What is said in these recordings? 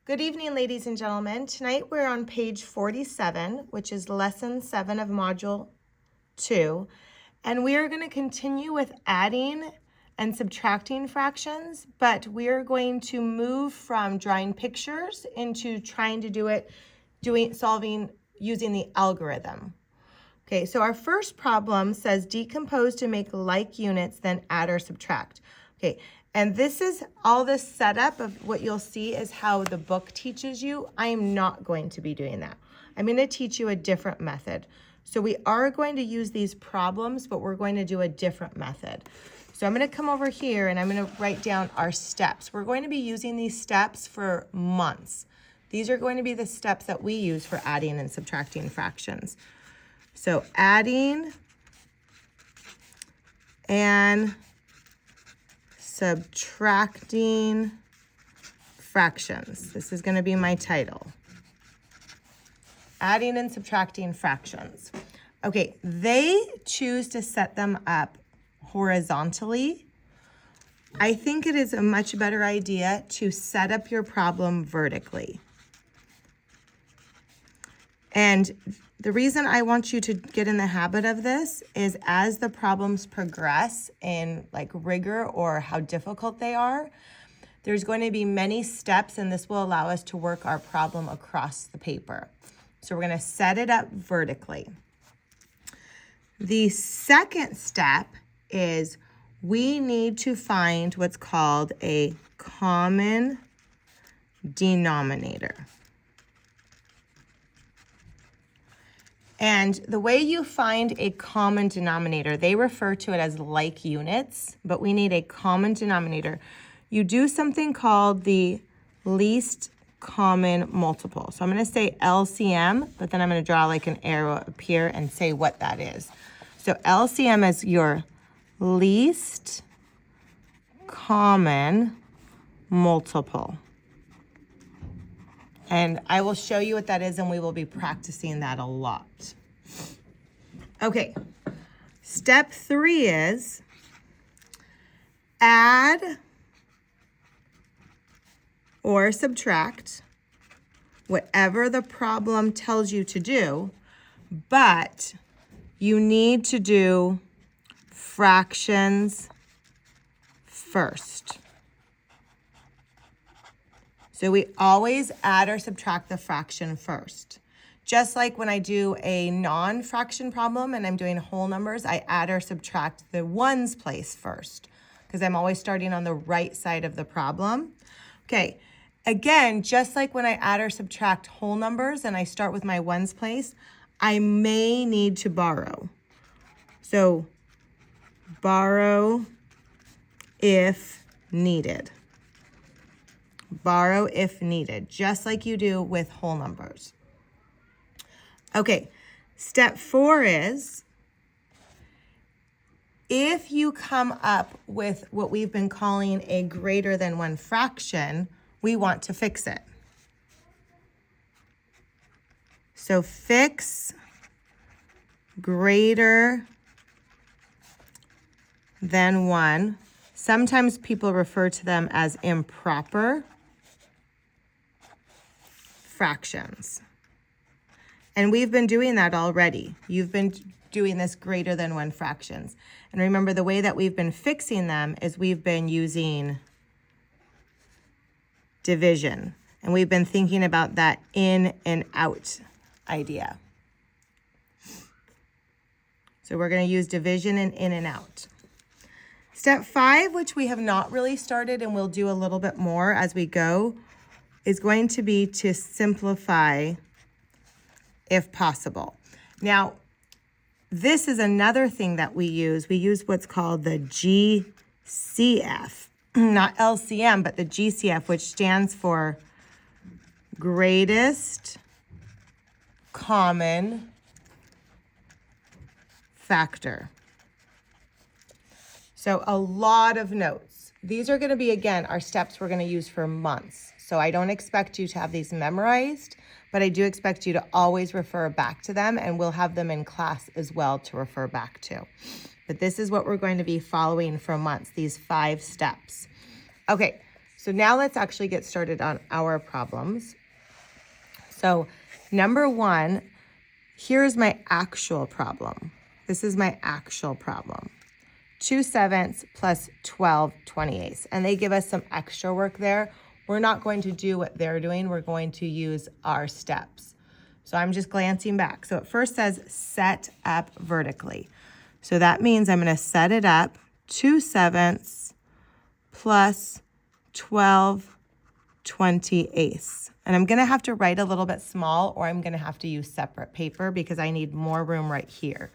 Good evening, ladies and gentlemen. Tonight we're on page 47, which is lesson 7 of module 2, and we are going to continue with adding and subtracting fractions, but we are going to move from drawing pictures into trying to solving using the algorithm. Okay, so our first problem says decompose to make like units, then add or subtract. Okay, and this is all the setup of what you'll see is how the book teaches you. I am not going to be doing that. I'm going to teach you a different method. So we are going to use these problems, but we're going to do a different method. So I'm going to come over here and I'm going to write down our steps. We're going to be using these steps for months. These are going to be the steps that we use for adding and subtracting fractions. So adding and subtracting fractions. This is going to be my title. Adding and subtracting fractions. Okay, they choose to set them up horizontally. I think it is a much better idea to set up your problem vertically. And the reason I want you to get in the habit of this is as the problems progress in like rigor or how difficult they are, there's going to be many steps, and this will allow us to work our problem across the paper. So we're going to set it up vertically. The second step is we need to find what's called a common denominator. And the way you find a common denominator, they refer to it as like units, but we need a common denominator. You do something called the least common multiple. So I'm going to say LCM, but then I'm going to draw like an arrow up here and say what that is. So LCM is your least common multiple. And I will show you what that is, and we will be practicing that a lot. Okay, step 3 is add or subtract whatever the problem tells you to do, but you need to do fractions first. So we always add or subtract the fraction first. Just like when I do a non-fraction problem and I'm doing whole numbers, I add or subtract the ones place first because I'm always starting on the right side of the problem. Okay, again, just like when I add or subtract whole numbers and I start with my ones place, I may need to borrow. So borrow if needed. Borrow if needed, just like you do with whole numbers. Okay, step 4 is if you come up with what we've been calling a greater than 1 fraction, we want to fix it. So fix greater than 1. Sometimes people refer to them as improper fractions. And we've been doing that already. You've been doing this greater than 1 fractions. And remember, the way that we've been fixing them is we've been using division. And we've been thinking about that in and out idea. So we're going to use division and in and out. Step 5, which we have not really started and we'll do a little bit more as we go, is going to be to simplify if possible. Now, this is another thing that we use. We use what's called the GCF, not LCM, but the GCF, which stands for greatest common factor. So a lot of notes. These are going to be, again, our steps we're going to use for months. So I don't expect you to have these memorized, but I do expect you to always refer back to them, and we'll have them in class as well to refer back to. But this is what we're going to be following for months, these 5 steps. Okay, So now let's actually get started on our problems. So number one, here's my actual problem. This is my actual problem. 2/7 plus 12/28. And they give us some extra work there. We're not going to do what they're doing. We're going to use our steps. So I'm just glancing back. So it first says set up vertically. So that means I'm going to set it up 2/7 plus 12/28. And I'm going to have to write a little bit small, or I'm going to have to use separate paper because I need more room right here.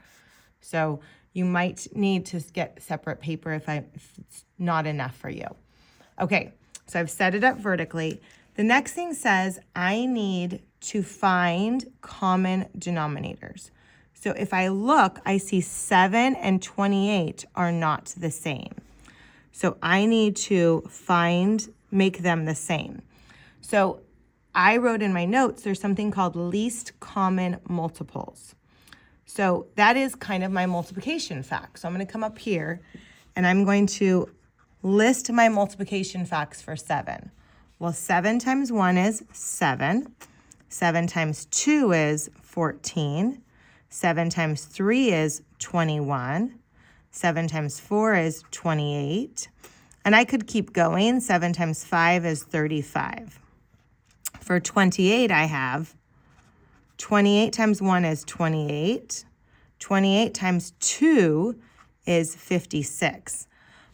So you might need to get separate paper if it's not enough for you. Okay, so I've set it up vertically. The next thing says I need to find common denominators. So if I look, I see 7 and 28 are not the same. So I need to make them the same. So I wrote in my notes, there's something called least common multiples. So that is kind of my multiplication fact. So I'm going to come up here and I'm going to list my multiplication facts for 7. Well, 7 times 1 is 7. 7 times 2 is 14. 7 times 3 is 21. 7 times 4 is 28. And I could keep going. 7 times 5 is 35. For 28, I have 28 times 1 is 28. 28 times 2 is 56.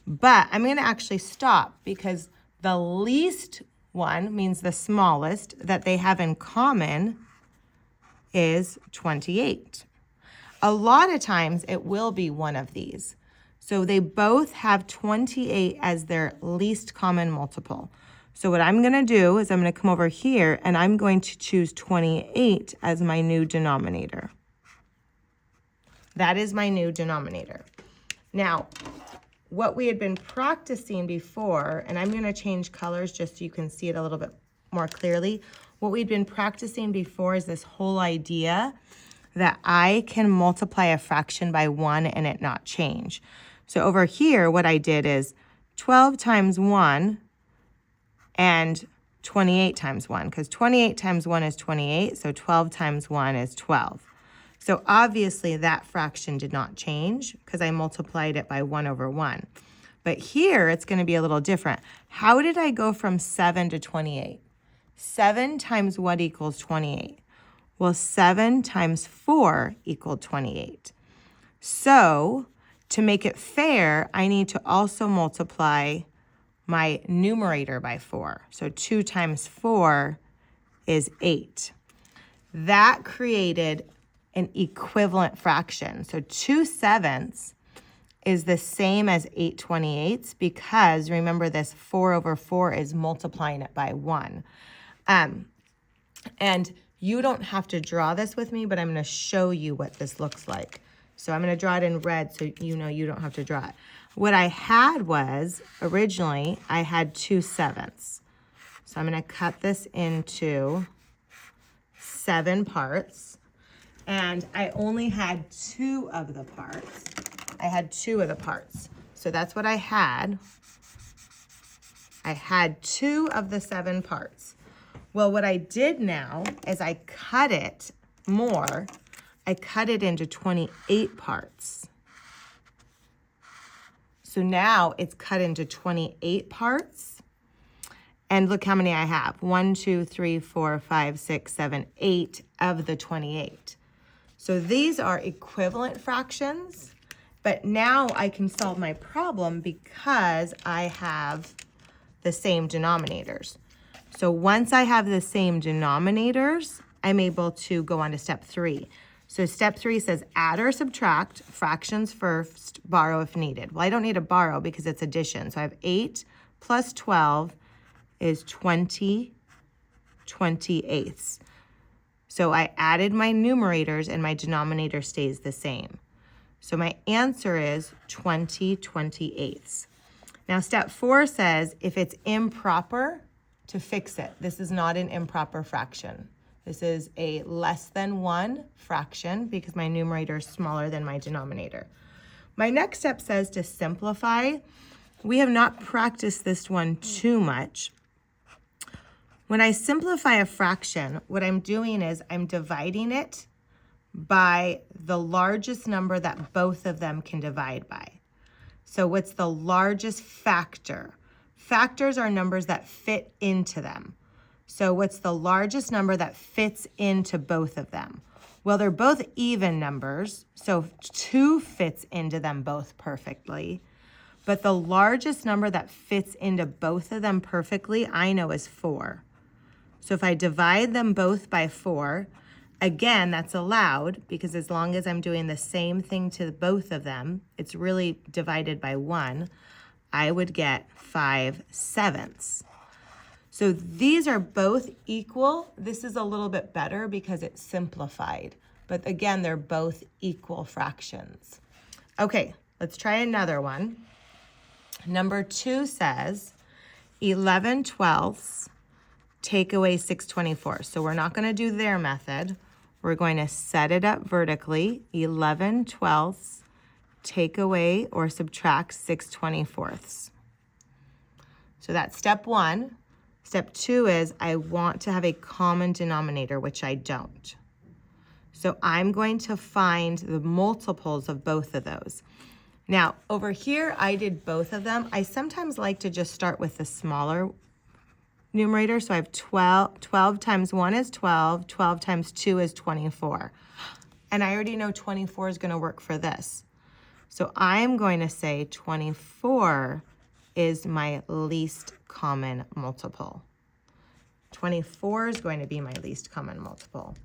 But I'm going to actually stop because the least one means the smallest that they have in common is 28. A lot of times it will be one of these. So they both have 28 as their least common multiple. So what I'm going to do is I'm going to come over here and I'm going to choose 28 as my new denominator. That is my new denominator. Now, what we had been practicing before, and I'm going to change colors just so you can see it a little bit more clearly. What we'd been practicing before is this whole idea that I can multiply a fraction by 1 and it not change. So over here, what I did is 12 times 1 and 28 times 1, because 28 times 1 is 28, so 12 times 1 is 12. So obviously that fraction did not change because I multiplied it by 1 over 1. But here it's going to be a little different. How did I go from 7 to 28? 7 times what equals 28? Well, 7 times 4 equaled 28. So to make it fair, I need to also multiply my numerator by 4. So 2 times 4 is 8. That created an equivalent fraction. So 2/7 is the same as 8/28 because remember this 4 over 4 is multiplying it by 1. And you don't have to draw this with me, but I'm going to show you what this looks like. So I'm going to draw it in red so you know you don't have to draw it. What I had was, originally, I had 2/7. So I'm going to cut this into 7 parts. And I only had 2 of the parts. I had 2 of the parts. So that's what I had. I had 2 of the 7 parts. Well, what I did now is I cut it more. I cut it into 28 parts. So now it's cut into 28 parts. And look how many I have. 1, 2, 3, 4, 5, 6, 7, 8 of the 28. So these are equivalent fractions, but now I can solve my problem because I have the same denominators. So once I have the same denominators, I'm able to go on to step 3. So step 3 says add or subtract, fractions first, borrow if needed. Well, I don't need to borrow because it's addition. So I have 8 plus 12 is 20/28. So I added my numerators and my denominator stays the same. So my answer is 20/28. Now step 4 says if it's improper, to fix it. This is not an improper fraction. This is a less than 1 fraction because my numerator is smaller than my denominator. My next step says to simplify. we have not practiced this one too much. When I simplify a fraction, what I'm doing is I'm dividing it by the largest number that both of them can divide by. So what's the largest factor? Factors are numbers that fit into them. So what's the largest number that fits into both of them? Well, they're both even numbers, so 2 fits into them both perfectly. But the largest number that fits into both of them perfectly, I know is 4. So if I divide them both by 4, again, that's allowed because as long as I'm doing the same thing to both of them, it's really divided by 1, I would get 5/7. So these are both equal. This is a little bit better because it's simplified. But again, they're both equal fractions. Okay, let's try another one. Number 2 says 11/12 take away 6/24. So we're not going to do their method. We're going to set it up vertically. 11/12 take away or subtract 6/24. So that's step 1. Step 2 is I want to have a common denominator, which I don't. So I'm going to find the multiples of both of those. Now, over here, I did both of them. I sometimes like to just start with the smaller numerator. So I have 12. 12 times 1 is 12. 12 times 2 is 24. And I already know 24 is going to work for this. So I'm going to say 24 is my least common multiple. 24 is going to be my least common multiple.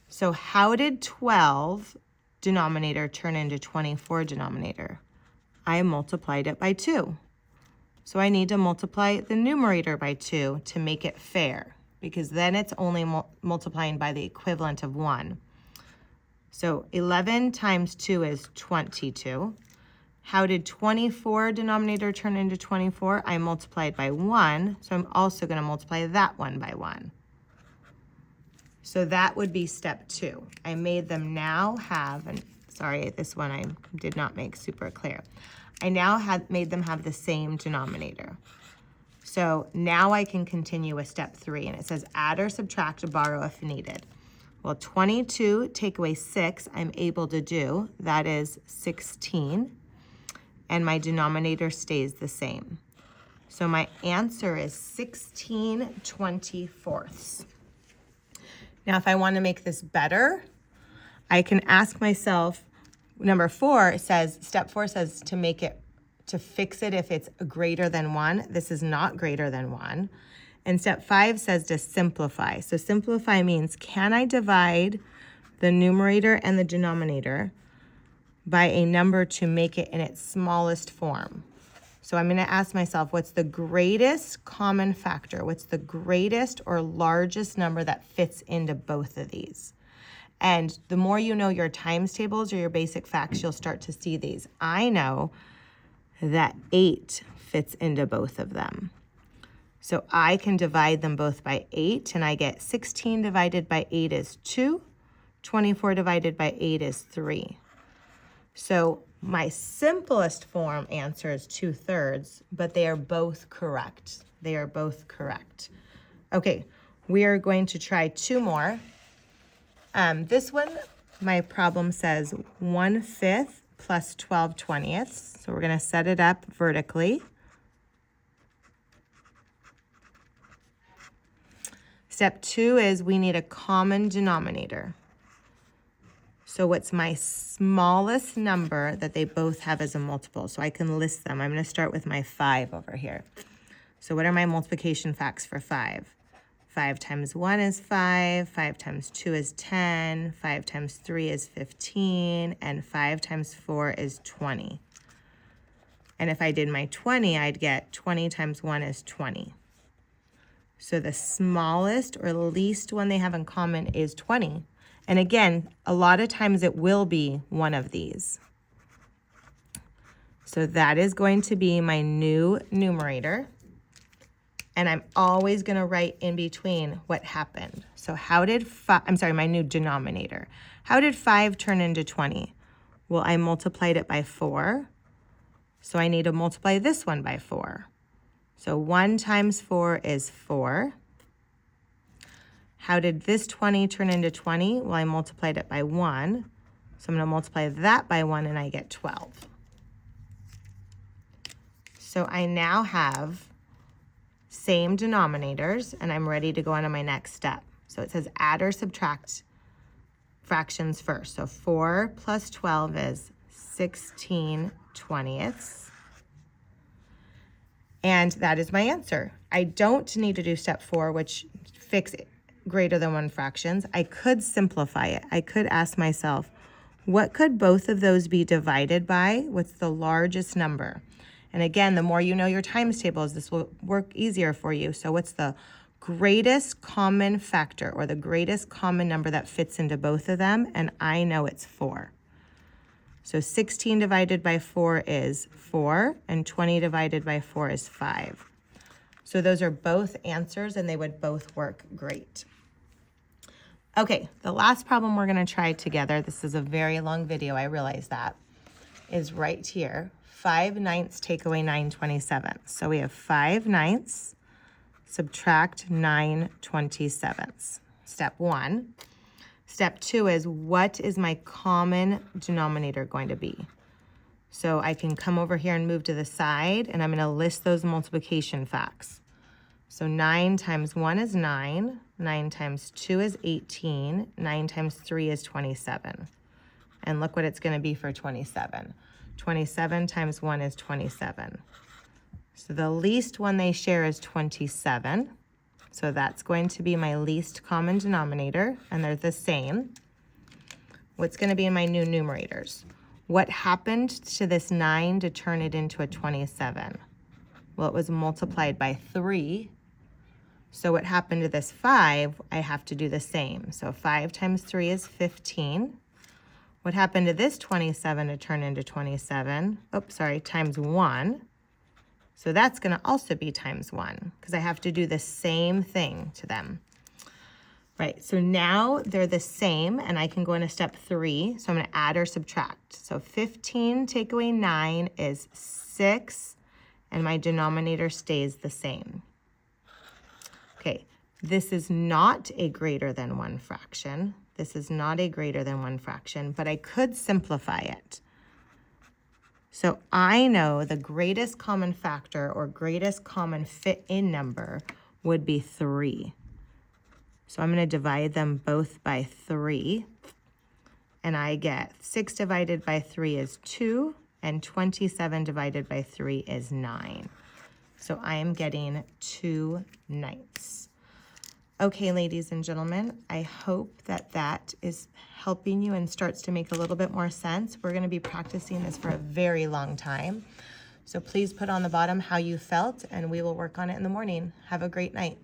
So how did 12 denominator turn into 24 denominator? I multiplied it by 2. So I need to multiply the numerator by 2 to make it fair, because then it's only multiplying by the equivalent of 1. So 11 times 2 is 22. How did 24 denominator turn into 24? I multiplied by 1, so I'm also going to multiply that one by 1. So that would be step 2. I made them now have, and sorry, this one I did not make super clear. I now made them have the same denominator. So now I can continue with step 3, and it says add or subtract or borrow if needed. Well, 22 take away 6 I'm able to do. That is 16. And my denominator stays the same. So my answer is 16/24. Now, if I want to make this better, I can ask myself, number 4 says, step 4 says to fix it if it's greater than 1. This is not greater than 1. And step 5 says to simplify. So simplify means, can I divide the numerator and the denominator by a number to make it in its smallest form? So I'm going to ask myself, what's the greatest common factor? What's the greatest or largest number that fits into both of these? And the more you know your times tables or your basic facts, you'll start to see these. I know that 8 fits into both of them. So I can divide them both by 8, and I get 16 divided by 8 is 2. 24 divided by 8 is 3. So my simplest form answer is 2/3, but they are both correct. They are both correct. Okay, we are going to try 2 more. This one, my problem says 1/5 plus 12/20. So we're going to set it up vertically. Step 2 is we need a common denominator. So what's my smallest number that they both have as a multiple? So I can list them. I'm going to start with my 5 over here. So what are my multiplication facts for 5? 5 times 1 is 5, 5 times 2 is 10, 5 times 3 is 15, and 5 times 4 is 20. And if I did my 20, I'd get 20 times 1 is 20. So the smallest or least one they have in common is 20. And again, a lot of times it will be one of these. So that is going to be my new numerator. And I'm always going to write in between what happened. So how did my new denominator. How did 5 turn into 20? Well, I multiplied it by 4. So I need to multiply this one by 4. So 1 times 4 is 4. How did this 20 turn into 20? Well, I multiplied it by 1. So I'm going to multiply that by 1 and I get 12. So I now have same denominators and I'm ready to go on to my next step. So it says add or subtract fractions first. So 4 plus 12 is 16/20. And that is my answer. I don't need to do step 4, which fix it greater than 1 fractions. I could simplify it. I could ask myself, what could both of those be divided by? What's the largest number? And again, the more you know your times tables, this will work easier for you. So what's the greatest common factor or the greatest common number that fits into both of them? And I know it's 4. So 16 divided by 4 is 4, and 20 divided by 4 is 5. So those are both answers, and they would both work great. Okay, the last problem we're going to try together, this is a very long video, I realize that, is right here. 5/9 take away 9/27. So we have 5/9 subtract 9/27. Step 1. Step 2 is, what is my common denominator going to be? So I can come over here and move to the side, and I'm going to list those multiplication facts. So 9 times 1 is 9, 9 times 2 is 18, 9 times 3 is 27. And look what it's going to be for 27. 27 times 1 is 27. So the least one they share is 27. So that's going to be my least common denominator, and they're the same. What's going to be in my new numerators? What happened to this 9 to turn it into a 27? Well, it was multiplied by 3. So what happened to this 5? I have to do the same. So 5 times 3 is 15. What happened to this 27 to turn into 27? Oops, sorry, times 1. So that's going to also be times 1 because I have to do the same thing to them. Right, so now they're the same and I can go into step 3. So I'm going to add or subtract. So 15 take away 9 is 6 and my denominator stays the same. Okay, this is not a greater than 1 fraction. This is not a greater than 1 fraction, but I could simplify it. So I know the greatest common factor or greatest common fit-in number would be 3. So I'm going to divide them both by 3. And I get 6 divided by 3 is 2, and 27 divided by 3 is 9. So I am getting 2/9. Okay, ladies and gentlemen, I hope that that is helping you and starts to make a little bit more sense. We're going to be practicing this for a very long time. So please put on the bottom how you felt, and we will work on it in the morning. Have a great night.